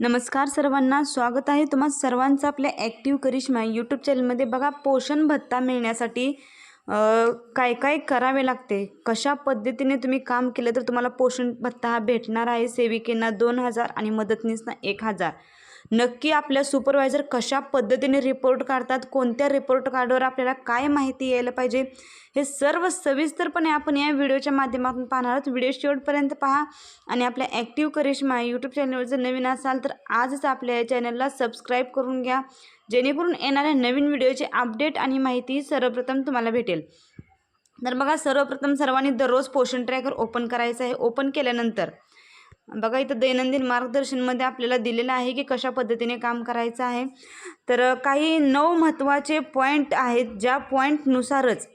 नमस्कार सर्वांना, स्वागत आहे तुम्हा सर्वांचं आपल्या ॲक्टिव्ह करिश्मा यूट्यूब चॅनलमध्ये। बघा, पोषण भत्ता मिळण्यासाठी काय काय करावे लागते, कशा पद्धतीने तुम्ही काम केलं तर तुम्हाला पोषण भत्ता हा भेटणार आहे। सेविकेंना 2000 आणि मदतनीसना 1000। नक्की आपल्या सुपरवायझर कशा पद्धतीने रिपोर्ट काढतात, कोणत्या रिपोर्ट कार्डवर आपल्याला काय माहिती यायला पाहिजे, हे सर्व सविस्तरपणे आपण या व्हिडिओच्या माध्यमातून पाहणार आहोत। व्हिडिओ शेवटपर्यंत पहा आणि आपल्या ॲक्टिव्ह करिश्मा यूट्यूब चॅनलवर जर नवीन असाल तर आजच आपल्या या चॅनलला सबस्क्राईब करून घ्या, जेणेकरून येणाऱ्या नवीन व्हिडिओचे अपडेट आणि माहिती सर्वप्रथम तुम्हाला भेटेल। तर बघा, सर्वप्रथम सर्वांनी दररोज पोषण ट्रॅकर ओपन करायचं आहे। ओपन केल्यानंतर बघा, इथं दैनंदिन मार्गदर्शनमध्ये आपल्याला दिलेलं आहे की कशा पद्धतीने काम करायचं आहे। तर काही 9 महत्त्वाचे पॉईंट आहेत, ज्या पॉईंटनुसारच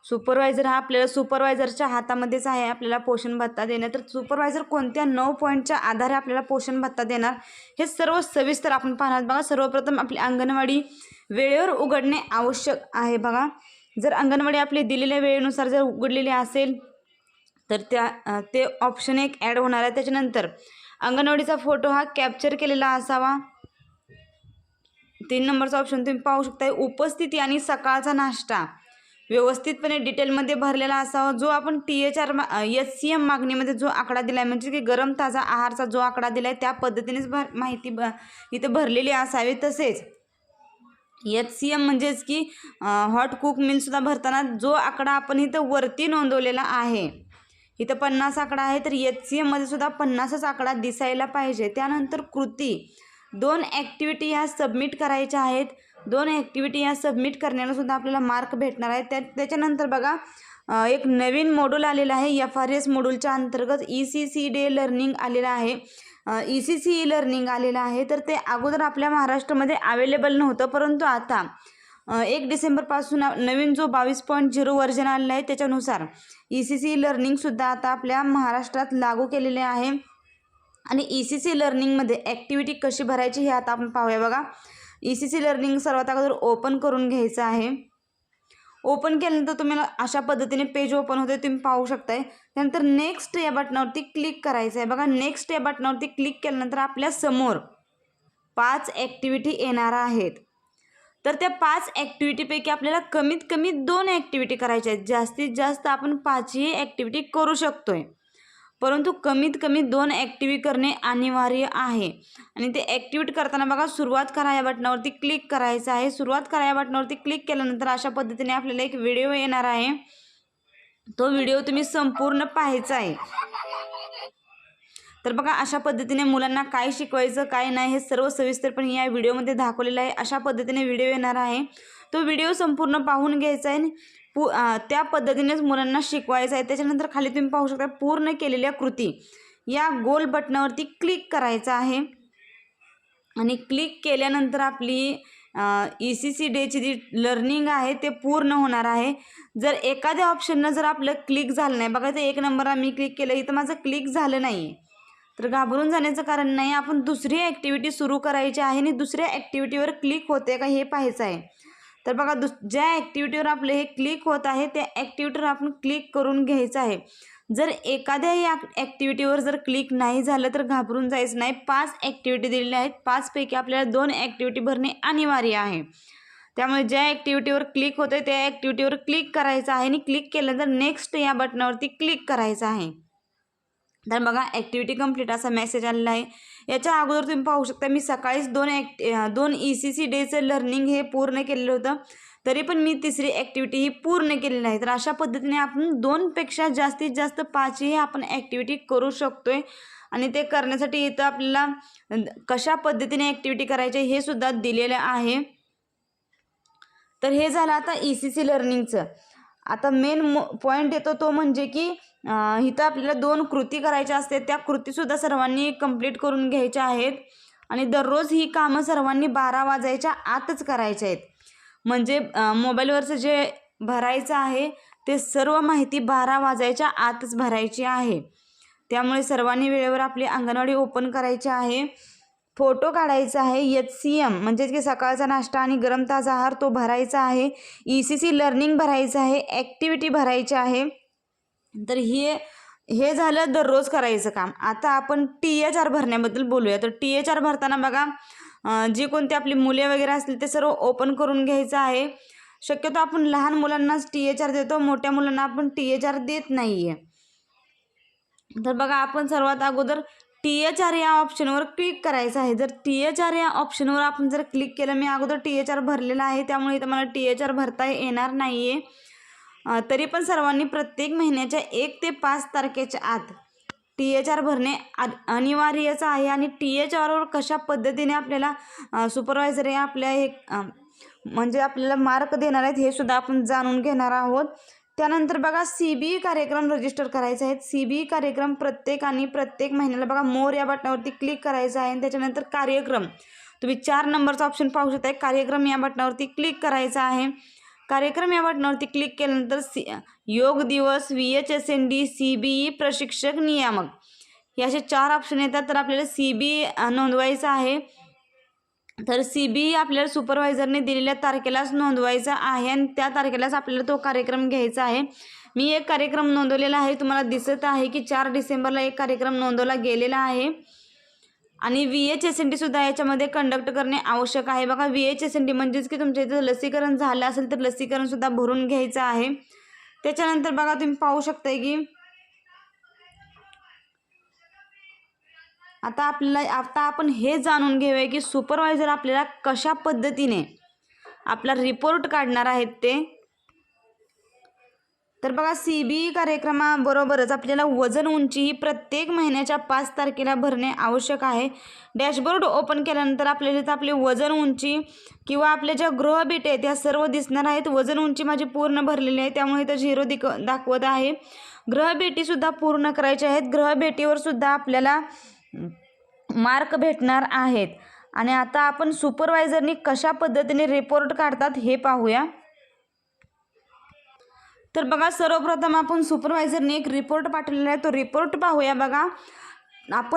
सुपरवायझर हा आपल्याला सुपरवायझरच्या हातामध्येच आहे आपल्याला पोषण भत्ता देणं। तर सुपरवायझर कोणत्या 9 पॉईंटच्या आधारे आपल्याला पोषण भत्ता देणार हे सर्व सविस्तर आपण पाहणार। बघा, सर्वप्रथम आपली अंगणवाडी वेळेवर उघडणे आवश्यक आहे। बघा, जर अंगणवाडी आपली दिलेल्या वेळेनुसार जर उघडलेली असेल तर ते ऑप्शन एक ॲड होणार आहे। त्याच्यानंतर अंगणवाडीचा फोटो हा कॅप्चर केलेला असावा। 3 नंबरचा ऑप्शन तुम्ही पाहू शकता, उपस्थिती आणि सकाळचा नाश्ता व्यवस्थितपणे डिटेलमध्ये भरलेला असावा। जो आपण THR HCM मागणीमध्ये जो आकडा दिला आहे, म्हणजे की गरम ताजा आहारचा जो आकडा दिला आहे त्या पद्धतीनेच माहिती इथे भरलेली असावी। तसेच HCM म्हणजेच की हॉट कुक मीलसुद्धा भरताना जो आकडा आपण इथं वरती नोंदवलेला आहे, इथं 50 आकडा आहे, तर HCM मध्ये सुद्धा 50च आकडा दिसायला पाहिजे। त्यानंतर कृती 2 ॲक्टिव्हिटी ह्या सबमिट करायच्या आहेत। 2 ॲक्टिव्हिटी ह्या सबमिट करण्याला सुद्धा आपल्याला मार्क भेटणार आहे। त्याच्यानंतर बघा, एक नवीन मॉड्यूल आलेला आहे। FRS मॉड्यूलच्या अंतर्गत ECC डे लर्निंग आलेला आहे, ECC लर्निंग आलेलं आहे। तर ते अगोदर आपल्या महाराष्ट्रामध्ये अवेलेबल नव्हतं, परंतु आता 1 डिसेंबरपासून नवीन जो 22.0 व्हर्जन आलेला आहे त्याच्यानुसार ECC लर्निंगसुद्धा आता आपल्या महाराष्ट्रात लागू केलेले आहे। आणि ECC लर्निंगमध्ये ॲक्टिव्हिटी कशी भरायची हे आता आपण पाहूया। बघा, ECC लर्निंग सर्वात अगोदर ओपन करून घ्यायचं आहे। ओपन केल्यानंतर तुम्हाला अशा पद्धतीने पेज ओपन होते, तुम्ही पाहू शकताय। त्यानंतर नेक्स्ट या बटनावरती क्लिक करायचं आहे। बघा, नेक्स्ट या बटनावरती क्लिक केल्यानंतर आपल्या समोर 5 ॲक्टिव्हिटी येणार आहेत। तर त्या 5 ॲक्टिव्हिटीपैकी आपल्याला कमीत कमी 2 ॲक्टिव्हिटी करायच्या आहेत। जास्तीत जास्त आपण 5ही ॲक्टिव्हिटी करू शकतोय, परंतु कमीत कमी 2 ॲक्टिव्हिटी करणे अनिवार्य आहे। आणि ते ॲक्टिव्हिटी करताना बघा, सुरुवात करा या बटनावरती क्लिक करायचं आहे। सुरुवात करा या बटनावरती क्लिक केल्यानंतर अशा पद्धतीने आपल्याला एक व्हिडिओ येणार आहे, तो व्हिडिओ तुम्ही संपूर्ण पाहायचा आहे। तर बघा, अशा पद्धतीने मुलांना काय शिकवायचं काय नाही हे सर्व सविस्तरपणे या व्हिडिओमध्ये दाखवलेलं आहे। अशा पद्धतीने व्हिडिओ येणार आहे, तो व्हिडिओ संपूर्ण पाहून घ्यायचा आहे, त्या पद्धतीनेच मुलांना शिकवायचं आहे। त्याच्यानंतर खाली तुम्ही पाहू शकता, पूर्ण केलेल्या कृती या गोल बटनावरती क्लिक करायचं आहे। आणि क्लिक केल्यानंतर आपली ECC डेची जी लर्निंग आहे ते पूर्ण होणार आहे। जर एखाद्या ऑप्शननं जर आपलं क्लिक झालं नाही, बघा ते 1 नंबरला मी क्लिक केलं, इथं माझं क्लिक झालं नाही, तर घाबरून जाण्याचं कारण नाही। आपण दुसरी ॲक्टिव्हिटी सुरू करायची आहे आणि दुसऱ्या ॲक्टिव्हिटीवर क्लिक होते का हे पाहायचं आहे। तर बघा, ज्या ॲक्टिव्हिटीवर आपलं हे क्लिक होत आहे त्या ॲक्टिव्हिटीवर आपण क्लिक करून घ्यायचं आहे। जर एखाद्याही ॲक्टिव्हिटीवर जर क्लिक नाही झालं तर घाबरून जायचं नाही। 5 ॲक्टिव्हिटी दिलेल्या आहेत, 5 पैकी आपल्याला 2 ॲक्टिव्हिटी भरणे अनिवार्य आहे। त्यामुळे ज्या ॲक्टिव्हिटीवर क्लिक होतं त्या ॲक्टिव्हिटीवर क्लिक करायचं आहे आणि क्लिक केल्यानंतर नेक्स्ट या बटनावरती क्लिक करायचं आहे। तर बघा, ॲक्टिव्हिटी कंप्लीट असा मेसेज आलेला आहे। याच्या अगोदर तुम्ही पाहू शकता, मी सकाळीच 2 ECC डेचं लर्निंग हे पूर्ण केलेलं होतं, तरी पण मी तिसरी ॲक्टिव्हिटी ही पूर्ण केलेली आहे। तर अशा पद्धतीने आपण 2 पेक्षा जास्तीत जास्त 5ही आपण ॲक्टिव्हिटी करू शकतोय। आणि ते करण्यासाठी इथं आपल्याला कशा पद्धतीने ॲक्टिव्हिटी करायची हे सुद्धा दिलेलं आहे। तर हे झालं आता ECC लर्निंगचं। आता मेन पॉईंट येतो तो म्हणजे की इथं आपल्याला 2 कृती करायच्या असते, त्या कृतीसुद्धा सर्वांनी कंप्लीट करून घ्यायच्या आहेत। आणि दररोज ही कामं सर्वांनी 12 वाजायच्या आतच करायचे आहेत। म्हणजे मोबाईलवरचं जे भरायचं आहे ते सर्व माहिती 12 वाजायच्या आतच भरायची आहे। त्यामुळे सर्वांनी वेळेवर आपली अंगणवाडी ओपन करायची आहे। फोटो काढायचा आहे, HCM म्हणजेच की सकाळचा नाश्ता आणि गरम ताजा आहार तो भरायचा आहे, ECC लर्निंग भरायचं आहे, ॲक्टिव्हिटी भरायची आहे। तर ही हे झालं दररोज करायचं काम. आता आपण THR भरण्याबद्दल बोलूया. तर THR भरताना बघा जी कोणती आपली मुले वगैरे असतील ते सर्व ओपन करून घ्यायचं आहे. शक्यतो आपण लहान मुलांनाच THR देतो, मोठ्या मुलांना आपण THR देत नाही आहे. तर बघा आपण सर्वात अगोदर THR या ऑप्शनवर क्लिक करायचं आहे. जर THR या ऑप्शनवर आपण जर क्लिक केलं, मी अगोदर THR भरलेला आहे त्यामुळे इथं मला THR भरता येणार नाही आहे. तरी पण सर्वांनी प्रत्येक महिन्याच्या 1 ते 5 तारखेच्या आत THR भरणे अनिवार्यच आहे. आणि THRवर कशा पद्धतीने आपल्याला सुपरवायझर हे आपल्या म्हणजे आपल्याला मार्क देणार आहेत हे सुद्धा आपण जाणून घेणार आहोत. त्यानंतर बघा CBE कार्यक्रम रजिस्टर करायचे आहेत. CBE कार्यक्रम प्रत्येक महिन्याला बघा मोर या बटनावरती क्लिक करायचं आहे. आणि त्याच्यानंतर कार्यक्रम तुम्ही 4 नंबरचा ऑप्शन पाहू शकता. कार्यक्रम या बटनावरती क्लिक करायचं आहे. कार्यक्रम या बटनावरती क्लिक केल्यानंतर योग दिवस, VHSND, CBE प्रशिक्षक नियामक हे असे 4 ऑप्शन येतात. तर आपल्याला CBE नोंदवायचं आहे. तर CBE आपल्याला सुपरवायझरने दिलेल्या तारखेलाच नोंदवायचा आहे आणि त्या तारखेलाच आपल्याला तो कार्यक्रम घ्यायचा आहे. मी एक कार्यक्रम नोंदवलेला आहे, तुम्हाला दिसत आहे की 4 डिसेंबरला एक कार्यक्रम नोंदवला गेलेला आहे. आणि VHSND सुद्धा याच्यामध्ये कंडक्ट करणे आवश्यक आहे. बघा VHSND म्हणजेच की तुमच्या इथं लसीकरण झालं असेल तर लसीकरण सुद्धा भरून घ्यायचं आहे. त्याच्यानंतर बघा तुम्ही पाहू शकता की आता आपण हे जाणून घेऊया की सुपरवायझर आपल्याला कशा पद्धतीने आपला रिपोर्ट काढणार आहेत ते. तर बघा CBE कार्यक्रमाबरोबरच आपल्याला वजन उंची ही प्रत्येक महिन्याच्या 5 तारखेला भरणे आवश्यक आहे. डॅशबोर्ड ओपन केल्यानंतर आपल्याला इथं आपले वजन उंची किंवा आपल्या ज्या गृहभेटी आहेत त्या सर्व दिसणार आहेत. वजन उंची माझी पूर्ण भरलेली आहे त्यामुळे इथं 0 दाखवत आहे. गृहभेटीसुद्धा पूर्ण करायच्या आहेत. गृहभेटीवर सुद्धा आपल्याला मार्क भेटणार आहेत. आणि आता आपण सुपरवायझरनी कशा पद्धतीने रिपोर्ट काढतात हे पाहूया. तर बघा सर्वप्रथम आपण सुपरवायझरने एक रिपोर्ट पाठवलेला आहे, तो रिपोर्ट पाहूया. बघा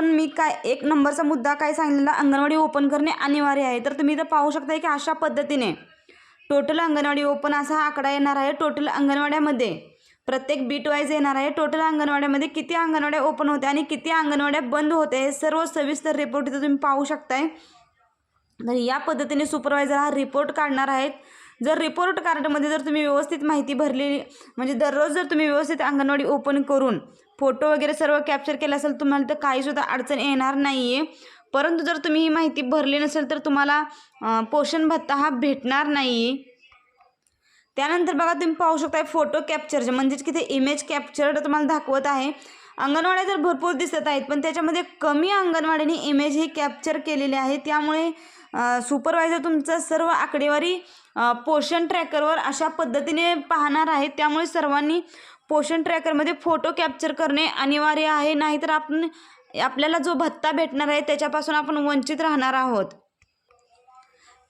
मी 1 नंबरचा मुद्दा काय सांगितलेला, अंगणवाडी ओपन करणे अनिवार्य आहे. तर तुम्ही इथं पाहू शकता की अशा पद्धतीने टोटल अंगणवाडी ओपन असा हा आकडा येणार आहे. टोटल अंगणवाड्यामध्ये प्रत्येक बीट वाईज येणार आहे. टोटल अंगणवाड्यामध्ये किती अंगणवाड्या ओपन होत्या आणि किती अंगणवाड्या बंद होत्या हे सर्व सविस्तर रिपोर्ट इथं तुम्ही पाहू शकताय. तर या पद्धतीने सुपरवायझर हा रिपोर्ट काढणार आहेत. जर रिपोर्ट कार्डमध्ये जर तुम्ही व्यवस्थित माहिती भरलेली म्हणजे दररोज जर तुम्ही व्यवस्थित अंगणवाडी ओपन करून फोटो वगैरे सर्व कॅप्चर केला असेल तुम्हाला तर काहीसुद्धा अडचण येणार नाही आहे. परंतु जर तुम्ही ही माहिती भरली नसेल तर तुम्हाला पोषण भत्ता हा भेटणार नाही. त्यानंतर बघा तुम्ही पाहू शकता फोटो कॅप्चर म्हणजेच की ते इमेज कॅप्चर्ड तुम्हाला दाखवत आहे. अंगणवाड्या तर भरपूर दिसत आहेत पण त्याच्यामध्ये कमी अंगणवाड्यांनी इमेज ही कॅप्चर केलेली आहे. त्यामुळे सुपरवायझर तुमचं सर्व आकडेवारी पोषण ट्रॅकरवर अशा पद्धतीने पाहणार आहेत. त्यामुळे सर्वांनी पोषण ट्रॅकरमध्ये फोटो कॅप्चर करणे अनिवार्य आहे. नाहीतर आपल्याला जो भत्ता भेटणार आहे त्याच्यापासून आपण वंचित राहणार आहोत.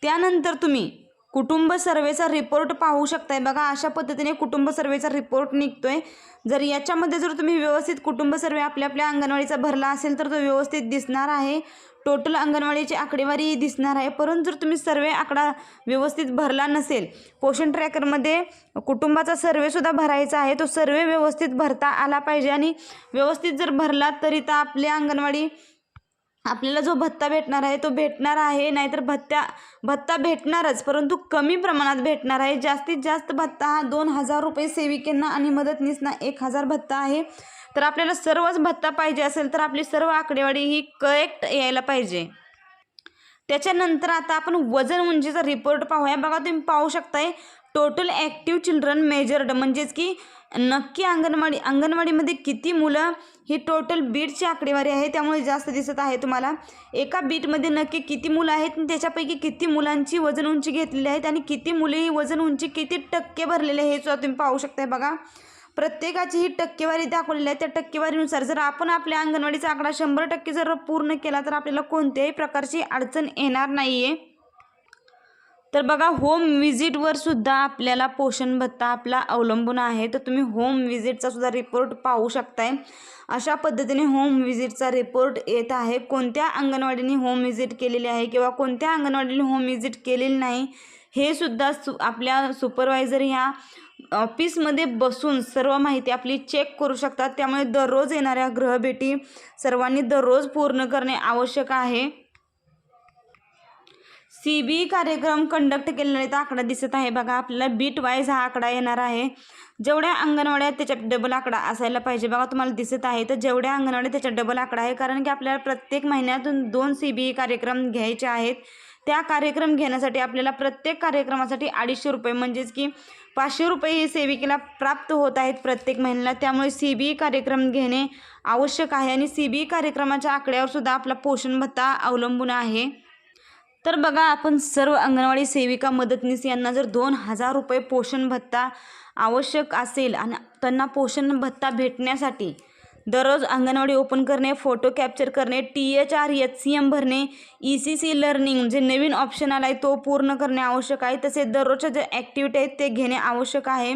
त्यानंतर तुम्ही कुटुंब सर्वेचा रिपोर्ट पाहू शकताय. बघा अशा पद्धतीने कुटुंब सर्वेचा रिपोर्ट निघतोय. जर याच्यामध्ये जर तुम्ही व्यवस्थित कुटुंब सर्वे आपल्या अंगणवाडीचा भरला असेल तर तो व्यवस्थित दिसणार आहे. टोटल अंगणवाडीची आकडेवारी दिसणार आहे. परंतु जर तुम्ही सर्वे आकडा व्यवस्थित भरला नसेल, पोषण ट्रॅकरमध्ये कुटुंबाचा सर्वेसुद्धा भरायचा आहे, तो सर्वे व्यवस्थित भरता आला पाहिजे. आणि व्यवस्थित जर भरला तरी तर आपल्या अंगणवाडी आपल्याला जो भत्ता भेटणार आहे तो भेटणार आहे. नाहीतर भत्ता भेटणारच परंतु कमी प्रमाणात भेटणार आहे. जास्तीत जास्त भत्ता हा 2000 रुपये सेविकेंना आणि मदतनीसना 1000 भत्ता आहे. तर आपल्याला सर्वच भत्ता पाहिजे असेल तर आपली सर्व आकडेवारी ही करेक्ट यायला पाहिजे. त्याच्यानंतर आता आपण वजन उंचीचा रिपोर्ट पाहूया. बघा तुम्ही पाहू शकताय टोटल ॲक्टिव्ह चिल्ड्रन मेजर्ड म्हणजेच की नक्की अंगणवाडीमध्ये किती मुलं ही टोटल बीटची आकडेवारी आहे. त्यामुळे जास्त दिसत आहे तुम्हाला. एका बीटमध्ये नक्की किती मुलं आहेत आणि त्याच्यापैकी किती मुलांची वजन उंची घेतलेली आहेत आणि किती मुले ही वजन उंची किती टक्के भरलेले आहे हे सुद्धा तुम्ही पाहू शकताय. बघा प्रत्येकाची ही टक्केवारी दाखवलेली आहे. त्या टक्केवारीनुसार जर आपण आपल्या अंगणवाडीचा आकडा 100% जर पूर्ण केला तर आपल्याला कोणत्याही प्रकारची अडचण येणार नाही आहे. तर बघा होम विजिटवर सुद्धा आपल्याला पोषण भत्ता आपला अवलंबून आहे. तर तुम्ही होम विजिटचा सुद्धा रिपोर्ट पाहू शकताय. अशा पद्धतीने होम विजिटचा रिपोर्ट येत आहे. कोणत्या अंगणवाडीने होम विजिट केलेली आहे किंवा कोणत्या अंगणवाडीने होम विजिट केलेली नाही हे सुद्धा आपल्या सुपरवायझर ह्या ऑफिसमध्ये बसून सर्व माहिती आपली चेक करू शकतात. त्यामुळे दररोज येणाऱ्या ग्रहभेटी सर्वांनी दररोज पूर्ण करणे आवश्यक आहे. CBE कार्यक्रम कंडक्ट केलेला आकडा दिसत आहे बघा. आपल्याला बीट वाईज हा आकडा येणार आहे. जेवढ्या अंगणवाड्या आहेत त्याच्यात डबल आकडा असायला पाहिजे बघा. तुम्हाला दिसत आहे तर जेवढ्या अंगणवाड्या त्याच्यात डबल आकडा आहे, कारण की आपल्याला प्रत्येक महिन्यातून 2 CBE कार्यक्रम घ्यायचे आहेत. त्या कार्यक्रम घेण्यासाठी आपल्याला प्रत्येक कार्यक्रमासाठी 250 रुपये म्हणजेच की 500 रुपये हे सेविकेला प्राप्त होत आहेत प्रत्येक महिन्याला. त्यामुळे CBE कार्यक्रम घेणे आवश्यक आहे आणि CBE कार्यक्रमाच्या आकड्यावर सुद्धा आपला पोषण भत्ता अवलंबून आहे. तर बघा, आपण सर्व अंगणवाडी सेविका मदतनीस यांना जर 2000 रुपये पोषण भत्ता आवश्यक असेल आणि त्यांना पोषण भत्ता भेटण्यासाठी दररोज अंगणवाडी ओपन करणे, फोटो कॅप्चर करणे, THR HCM भरणे, ECC लर्निंग जे नवीन ऑप्शन आला आहे तो पूर्ण करणे आवश्यक आहे. तसेच दररोजच्या जे ॲक्टिव्हिटी आहेत ते घेणे आवश्यक आहे.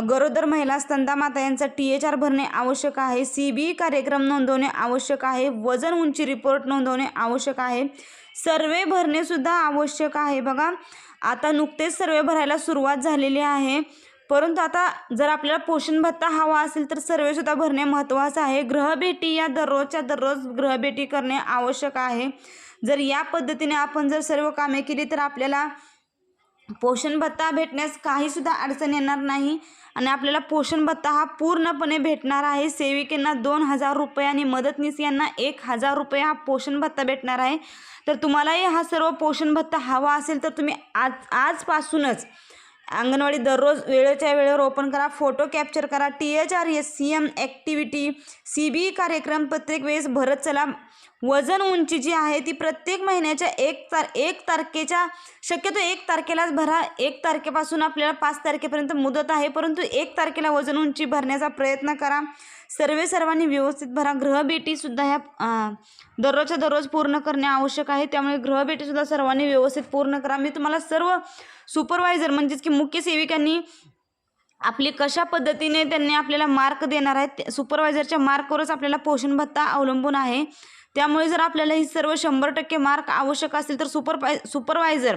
गरोदर महिला, स्तनदा यांचा THR भरणे आवश्यक आहे. CBE कार्यक्रम नोंदवणे आवश्यक आहे. वजन उंची रिपोर्ट नोंदवणे आवश्यक आहे. सर्वे भरणे सुद्धा आवश्यक आहे बघा. आता नुकतेच सर्वे भरायला सुरुवात झालेली आहे, परंतु आता जर आपल्याला पोषण भत्ता हवा असेल तर सर्वे सुद्धा भरणे महत्त्वाचं आहे. ग्रहभेटी या दररोजच्या दररोज ग्रहभेटी करणे आवश्यक आहे. जर या पद्धतीने आपण जर सर्व कामे केली तर आपल्याला पोषण भत्ता भेटण्यास काहीसुद्धा अडचण येणार नाही आणि आपल्याला पोषण भत्ता हा पूर्णपणे भेटणार आहे. सेविकेंना 2000 रुपये आणि मदतनीस यांना 1000 रुपये हा पोषण भत्ता भेटणार आहे. तर तुम्हालाही हा सर्व पोषण भत्ता हवा असेल तर तुम्ही आजपासूनच अंगणवाडी दररोज वेळेच्या वेळेवर ओपन करा, फोटो कॅप्चर करा, THR HCM ॲक्टिव्हिटी CBE कार्यक्रम प्रत्येक वेळेस भरत चला. वजन उंची जी आहे ती प्रत्येक महिन्याच्या 1 तारखेच्या शक्यतो 1 तारखेलाच भरा. 1 तारखेपासून आपल्याला 5 तारखेपर्यंत मुदत आहे, परंतु 1 तारखेला वजन उंची भरण्याचा प्रयत्न करा. सर्वांनी व्यवस्थित भरा. ग्रहभेटीसुद्धा ह्या दररोजच्या दररोज पूर्ण करणे आवश्यक आहे. त्यामुळे ग्रहभेटीसुद्धा सर्वांनी व्यवस्थित पूर्ण करा. मी तुम्हाला सर्व सुपरवायझर म्हणजेच की मुख्य सेविकांनी आपली कशा पद्धतीने त्यांनी आपल्याला मार्क देणार आहेत, सुपरवायझरच्या मार्कवरच आपल्याला पोषण भत्ता अवलंबून आहे. त्यामुळे जर आपल्याला ही सर्व 100% मार्क आवश्यक असतील तर सुपरवायझर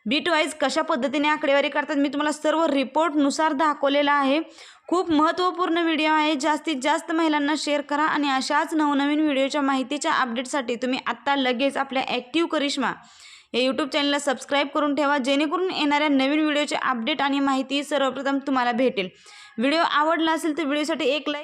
बीट वाईज कशा पद्धतीने आकडेवारी करतात मी तुम्हाला सर्व रिपोर्टनुसार दाखवलेला आहे. खूप महत्त्वपूर्ण व्हिडिओ आहे. जास्तीत जास्त महिलांना शेअर करा आणि अशाच नवनवीन व्हिडिओच्या माहितीच्या अपडेटसाठी तुम्ही आत्ता लगेच आपल्या ॲक्टिव्ह करिश्मा या यूट्यूब चॅनलला सबस्क्राईब करून ठेवा, जेणेकरून येणाऱ्या नवीन व्हिडिओचे अपडेट आणि माहिती सर्वप्रथम तुम्हाला भेटेल. व्हिडिओ आवडला असेल तर व्हिडिओसाठी एक लाईक